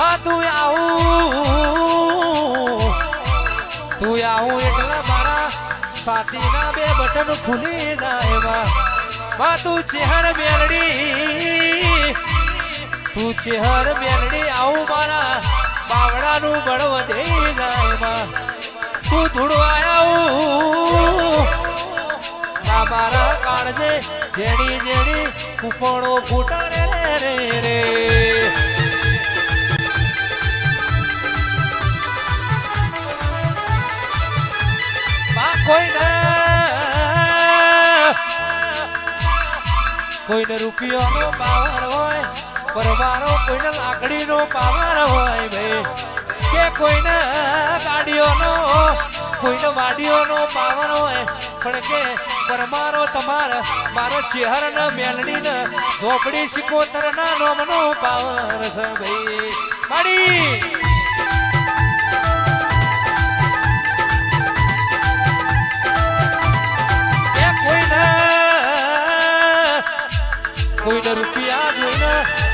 માં તું આવું એટલે મારા સાતીના બે બટન ખુલી જાય માં તું ચહેર મેલડી આવું મારા બાવડાનું બળ વધી જાય માં તું ધૂળવા આવું મારા કાળજે જેડી કુપણો ફૂટાડે રે કોઈને રૂપિયાનો પાવર હોય પરવારો કોઈને લાકડીનો પાવર હોય ભાઈ કે કોઈને ગાડીઓનો કોઈને વાડીઓનો પાવર હોય પણ કે પરમારો તમારા મારો ચહેરાને મેલડીને ઝોપડી સિકોતરના નોમનો પાવર છે ભાઈ માડી કોઈને રૂપિયા જોઈને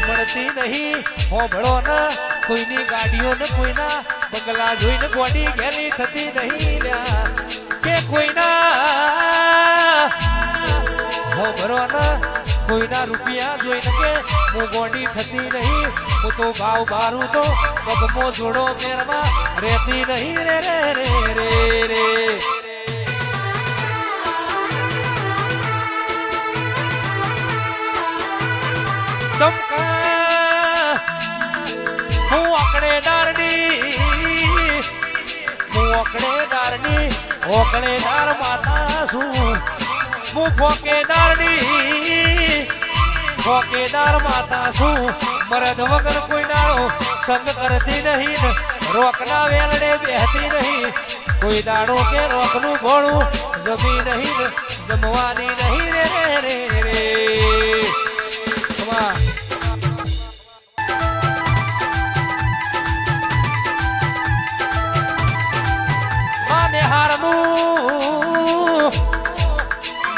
મળતી નહીં હોભળો ને કોઈની ગાડીઓ ને કોઈના બંગલા જોઈને ગોડી ગેલી થતી નહીં કે કોઈના હોભળો ને કોઈના રૂપિયા જોઈને કે હું ગોડી થતી નહીં હું તો ભાવ બારું તો પગમો જોડો મેરમાં રહેતી નહીં રે રે રે રે રે ઓકળેદાર માતા છું હું ફોકેદાર માતા છું મરદ વગર કોઈ દાડો સંગ કરતી નહીં રોકના વેલડે બેહતી નહીં કોઈ દાડો કે રોકનું ભોળું જમી નહીં જમવાની નહીં રે રે રે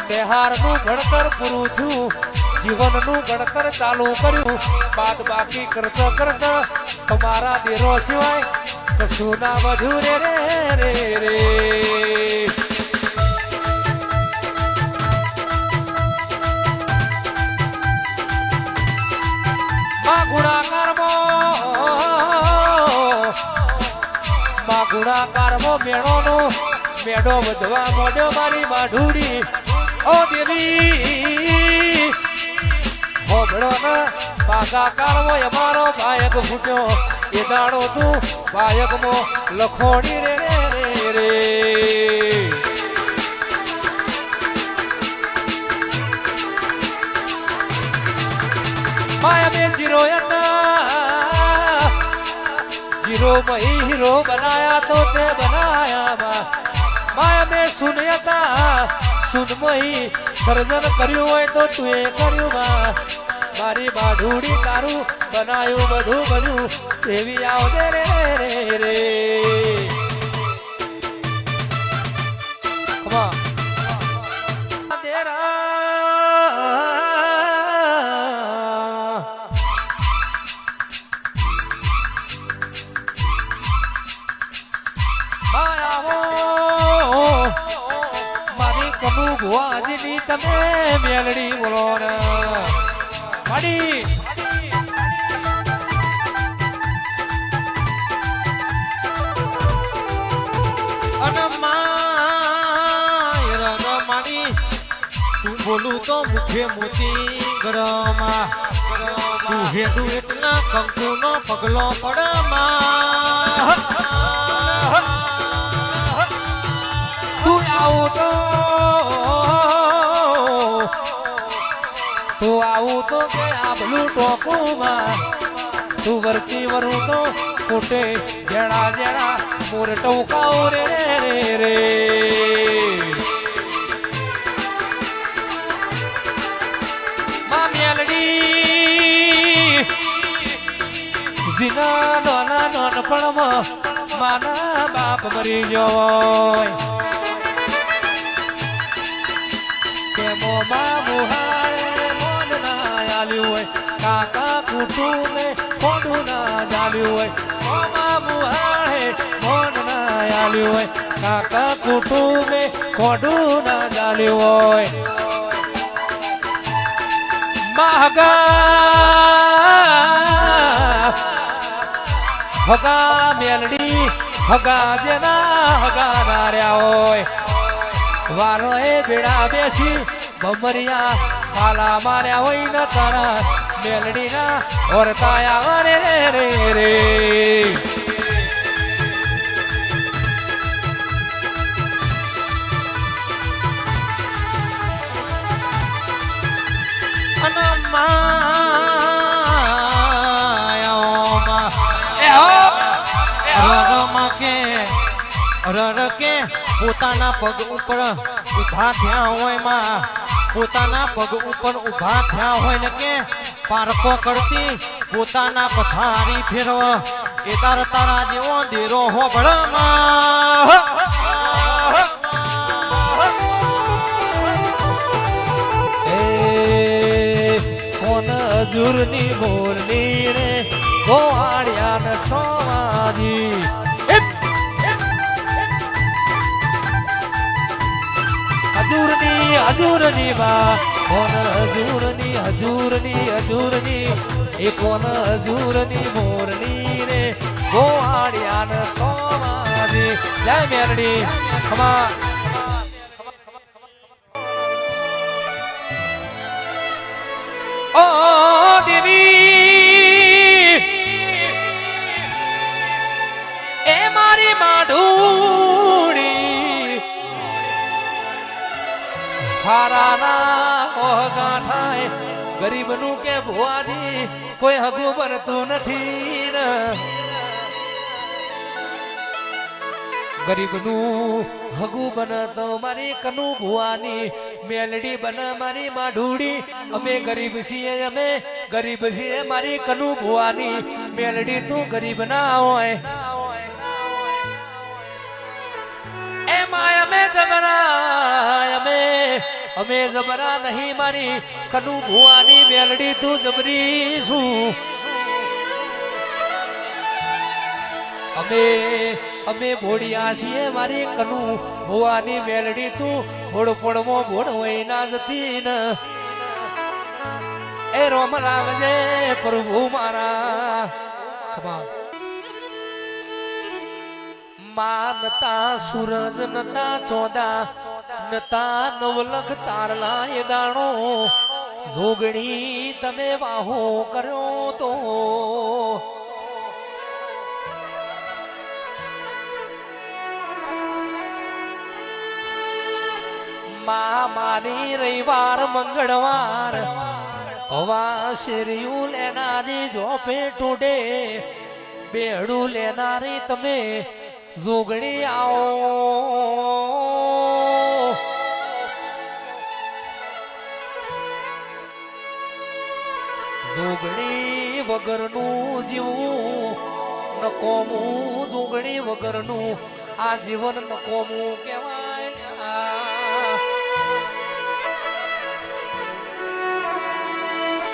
બિહારનું ઘડતર પૂરું થયું જીવનનું ઘડતર ચાલુ કર્યું બાદ બાકી કરતા તમારા દેરો સિવાય કશું ના વધુ રે રે રે રે ગુણાકારમો મેડો વધવા મોડ્યો મારી માઢુડી ઓ દેવી હોબળો ના પાકા કાળવો અમારો બાયક ફૂટ્યો એ દાડો તું બાયકમો લખોડી રે રે રે માયા બે જીરો जीरो मही हीरो बनाया तो ते बनाया माया में सुनता सुन मही सर्जन कर्યું હોય તો તું એ કર્યું મારી બાઢુડી તારું બનાયું બધું બન્યું એવી આવજે રે રે રે કમા તેરા ભુવાજીની તમે મેલડી બોલો ને માડી અને માડી તું બોલું તો મુખે મોતી ગરમા તું હેડું એટલા કંકુનો પગલો પડમાં તું આવું તો આવું તો કે આબલું ટોકુમાં તું વરતી વરું તો કોટે જણા મોર ટોકાઓ રે રે રે માં મેલડી જીના નાના નાનપણમાં માના બાપ મરી ગયો કેમો માં મુહાય મોન ના જાલ્યું હોય કાકા કુટુંબે ખોટું ના જાલ્યું હોય મામા મુહાએ મોન ના આલ્યું હોય કાકા કુટુંબે ખોટું ના જાલ્યું હોય હગા મેલડી હગા જેના હગા ના રહ્યા હોય વારો એ બેડા બેસી ભમરિયા પાલા માર્યા હોય ન તારા મેલડી ના ઓરતાયા રે રે રે રડકે પોતાના પગ ઉપર ઊભા થયા હોય માં પોતાના પગ ઉપર ઊભા થયા હોય ને કે પારકો કરતી પોતાના પથારી ફેરવ એ તારા જેવો દેરો હોબળમાં કોન હજુરની મોરની રે ગોવાળિયા ને સોમાજી હજુરની બા કોન હજુરની એ કોન હજુરની મોરની રે ગોવાળિયા ને સોમાજી જય મેરડી ખમા ઓ દેવી એ મારી માઢુડી હારાના ઓહગા થાય ગરીબનું કે ભુવાજી કોઈ હગું બનતું નથી ને ગરીબનું હગું બનતો મારી કનુ ભુવાની મેલડી બન મારી માઢુડી અમે ગરીબ છીએ મારી કનુ ભુવાની મેલડી તું ગરીબ ના હોય એ માય અમે જબરા નહીં મારી કનુ ભુવાની મેલડી તું જબરી શું અમે ભોળિયા છીએ મારી કનુ ભુવાની મેલડી તું ભોળપોળમો ભોળ હોય ના જતી ને એ રોમ લાગજે પ્રભુ મારા માનતા સૂરજ નતા ચોદા નતા નવલખ તારલા એ દાણો જોગણી તમે વાહો કર્યો તો મારી રવિવાર મંગળવાર હવા શેરિયું લેનારી જોપે ટુડે બેડું લેનારી તમે જોગણી આવો જોગણી વગરનું જીવું નકોમું જોગણી વગરનું આ જીવન નકોમું કહેવાય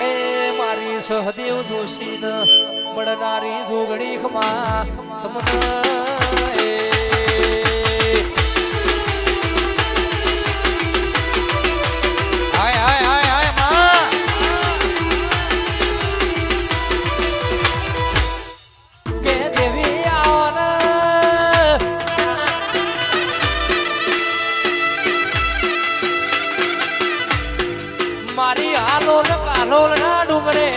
એ મારી સહદેવ જોશી ન બળનારી જોગણી ખમા તમને મારી આલોલ કાલોલ ના ડુંગરે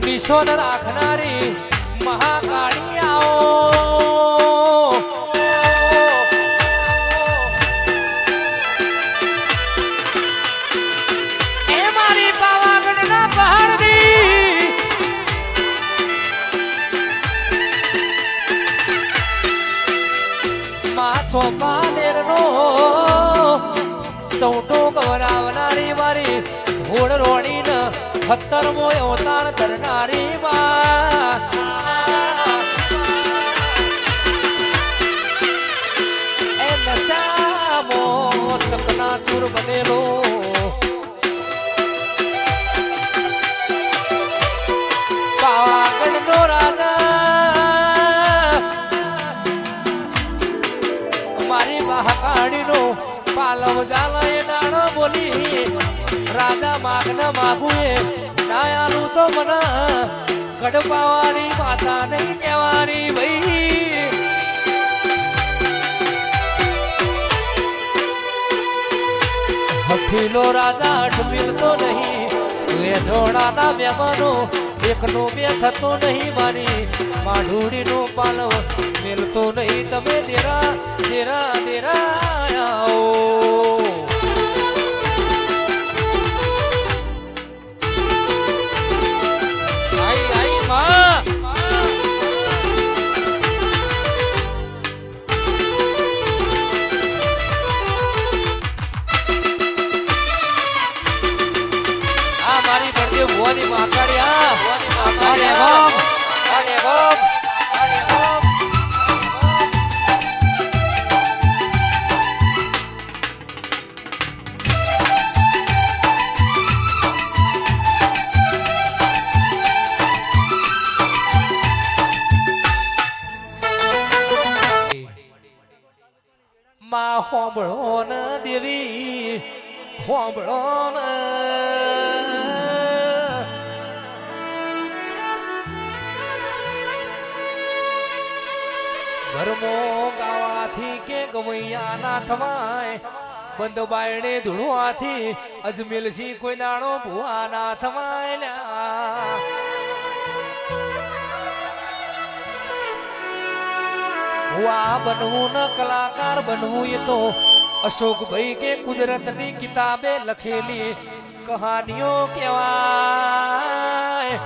નિશોન રાખનારી મહાકાળી આવો એ મારી પાવાગઢ ના પહાડની મા ચોપાનેર નો ચૌટો ગવરાવનારી મારી ઘોડ રોણી ન 17મો અવતાર ધરનારી માં એ નચામો ચકનાચૂર બનેલો માગું એ નાયાનું તો મને કડપાવાની માતા નહીં કહેવાની ભાઈ હઠીલો રાજા અઠમીલતો નહીં વેધોડાના મહેમાનો એકનો બે થતો નહીં મારી માઢુડીનું પાલવ મેલતો નહીં તમે દેરા દેરા દેરા આવો આઈ આઈ માં આ મારી બળદેવ ભુવાની માકાડી આ ભુવાની માકાડી ગોમ આને ગોમ આને ગોમ માં હોંભળો ન દેવી હોંભળો ન ઘરમો ગાવાથી કે ગવૈયા ના થવાય બંધ બાયણે ધૂળવાથી અજમેલસી કોઈ દાણો ભુવા ના થવાય લ્યા ભુવા બનવું ન કલાકાર બનવું એ તો અશોકભાઈ કે કુદરતની કિતાબે લખેલી કહાનીઓ કહેવાય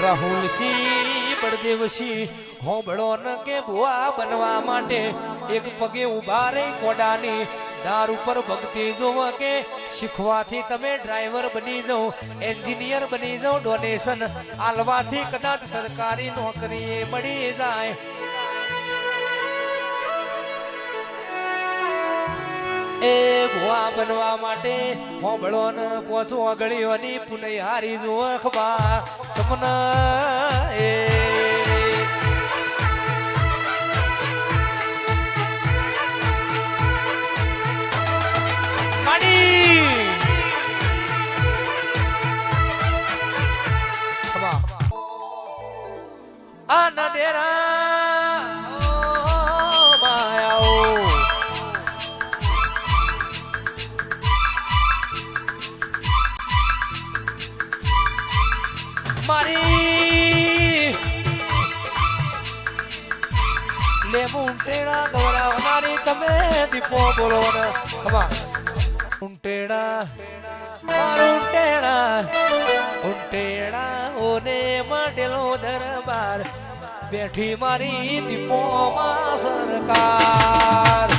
રાહુલસિંહ બળદેવસિંહ હોંભળો ન કે ભુવા બનવા માટે એક પગે ઉભા રહી કોડાની દાર ઉપર ભક્તિ જોવો કે શીખવાથી તમે ડ્રાઈવર બની જાઓ એન્જિનિયર બની જાઓ ડોનેશન આલવાથી કદાચ સરકારી નોકરી મળી જાય એ ભુવા બનવા માટે હોંભળો ન પોચો અગળીઓની પુનૈહારી જો અખબા તમને એ આ નદેરા માયાઓ મારી લેબુ ટેડા ગવરાવનારી તમે દીપો બોલો ને ખબા ઉંટેડા મારું ટેડા ઓને માટેલો દરબાર બેઠી મારી દીપોમાં સરકાર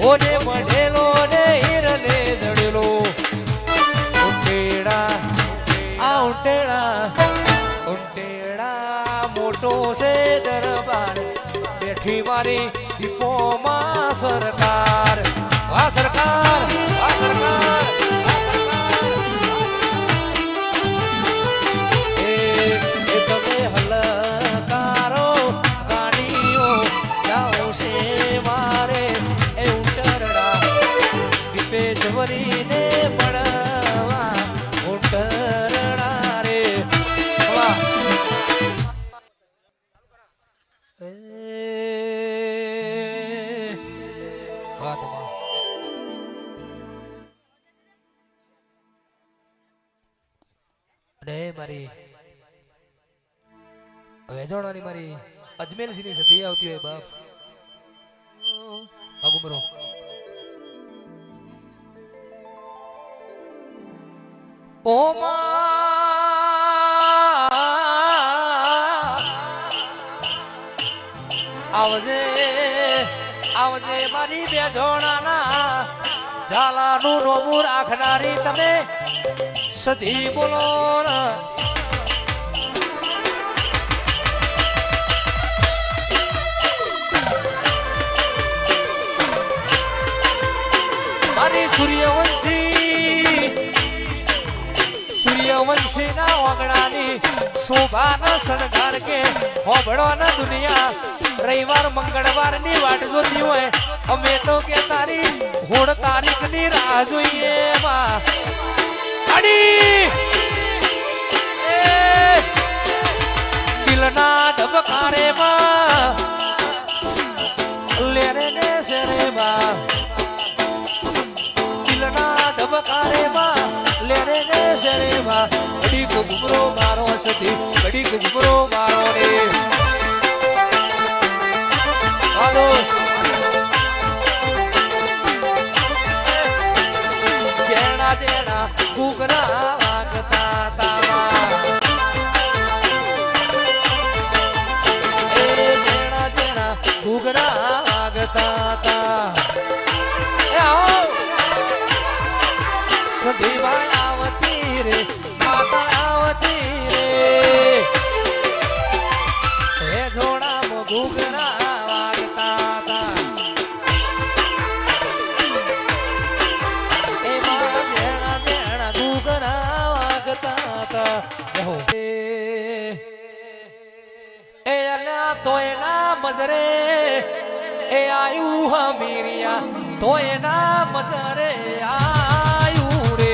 ઓને મઢેલો ને હીરને જડેલો ઉંટેડા મોટો છે દરબાર બેઠી મારી દીપોમાં સરકાર વાહ સરકાર વાહ સરકાર એ તમે હલકારો ગાડીઓ જાઓ છે મારે એ ઉંટરડા દીપેશ્વરીને મળવા ઉંટરડા રે વાહ અને મારી વેજોણાની મારી અજમેરસિંહની સદી આવતી હોય બાપ અગુમરો ઓ આવજે આવજે મારી બેજોણાના ઝાલાનું રોમું રાખનારી તમે સદી બોલો સૂર્યવંશી ના ઓગણાની શોભાના શણગાર કે હોબળો ના દુનિયા રવિવાર મંગળવાર ની વાટ જોતી હોય અમે તો કે તારી 16 તારીખ ની રાહ જોઈએ માં અડી દિલના ધબકારે માં લેરે ને શેરે માં દિલના ધબકારે માં લેરે ને શેરે માં ઘડીક ઘુમરો મારો સતી ઘડીક ઘુમરો મારો રે હાલો જેણા જેણા ઘૂઘરા વાગતા તાવા જેણા જેણા ઘૂઘરા વાગતા તા સદીવા આવતી રે માતા આવતી રે હે જોડામાં ઘૂઘરા વાગતા તા એમાં જેણા જેણા ઘૂઘરા વાગતા તા એ અલ્યા તોય ના મજરે એ આયુ હમીરિયા તોય ના મજરે આયુ રે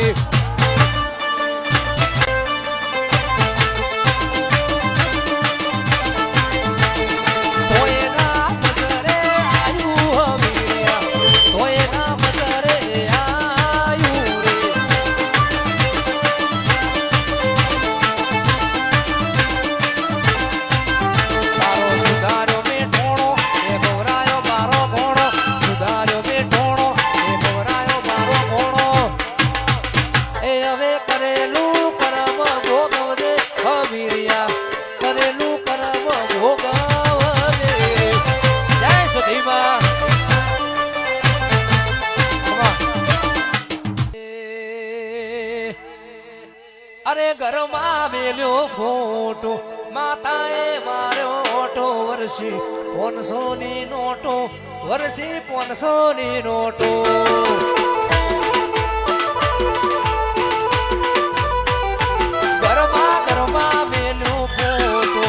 તોય ના મજરે આયુ હમીરિયા તોય ના મજરે આયુ રે તારો સુધાર્યો મે ઢોણો એ ગોરાયો મારો ઘોણો સુધાર્યો મે ઢોણો એ ગોરાયો મારો ઘોણો એ હવે કરેલું કરમ ભોગવજે હમીરિયા કરેલું કરમ ભોગવજે જય સુધીમાં અરે ઘરમાં મેલ્યો ફોટો માતાએ માર્યો ઓટો વર્ષી 500 ની નોટો વર્ષી 500 ની નોટો ઘરમાં મેલ્યો ફોટો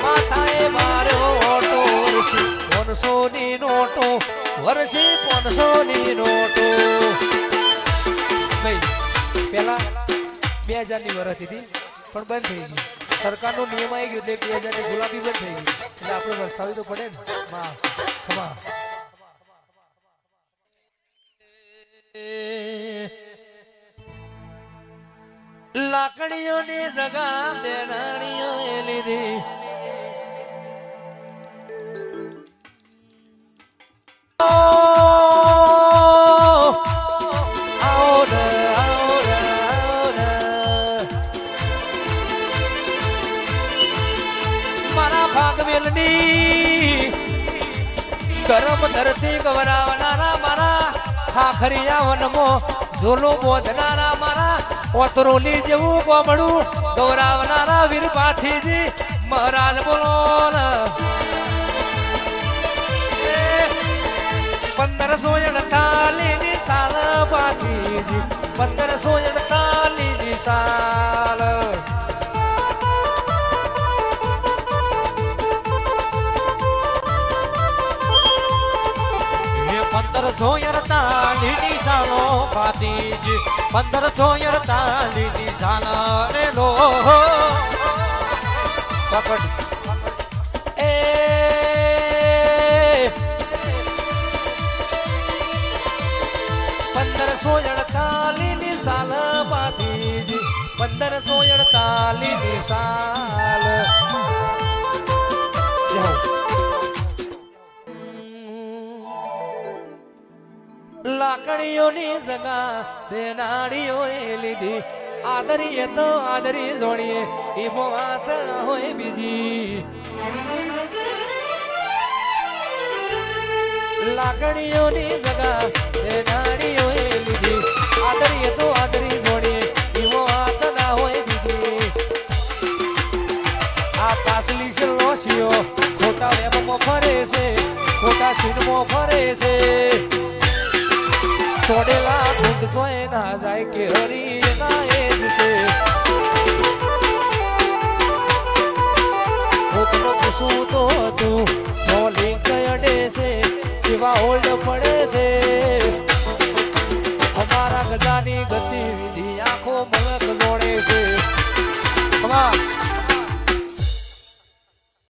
માતાએ માર્યો ઓટો વર્ષી 500 ની નોટો વર્ષી 500 ની નોટો ભાઈ પેલા 2000 ની વરસ હતી પણ બંધ થઈ ગઈ સરકારનો નિયમ આવી ગયો એટલે 2000 ની ગુલાબી બંધ થઈ ગઈ એટલે આપણે વરસાવી તો પડે ને માં ખમા લાકડીઓની જગા બેનાણીઓએ લીધી ગરમ ધરતી ગવરાવનારા મારા ખાખરિયા વનમાં ઝોલો બોધનારા મારા ઓતરોલી જેવું ગોમડું ગૌરાવનારા વીર પાઠીજી મહારાજ બોલો 1548 ની સાલ પાઠીજી 1548 ની સાલ 1548 ની સાલો પાતીજી 1548 ની સાલ રે લો પકડ એ 1548 ની સાલ પાતીજી 1548 ની સાલ લાકડીઓની જગા દેનાડીઓએ લીધી આદરીએ તો આદરી જોડીએ એમો વાત ના હોય બીજી લાકડીઓની જગા દેનાડીઓએ લીધી આદરીએ તો આદરી જોડીએ એમો વાત ના હોય બીજી આ પાસલી છે લોસીઓ ખોટા વેબમાં ફરે છે ખોટા સીનમાં ફરે છે ચોડેલા ગીત જોઈ ના જાય કે હરી ના એ જ છે કોકનો પૂછું તો તું જો લિંક અડે છે એવા હોલ્ડ પડે છે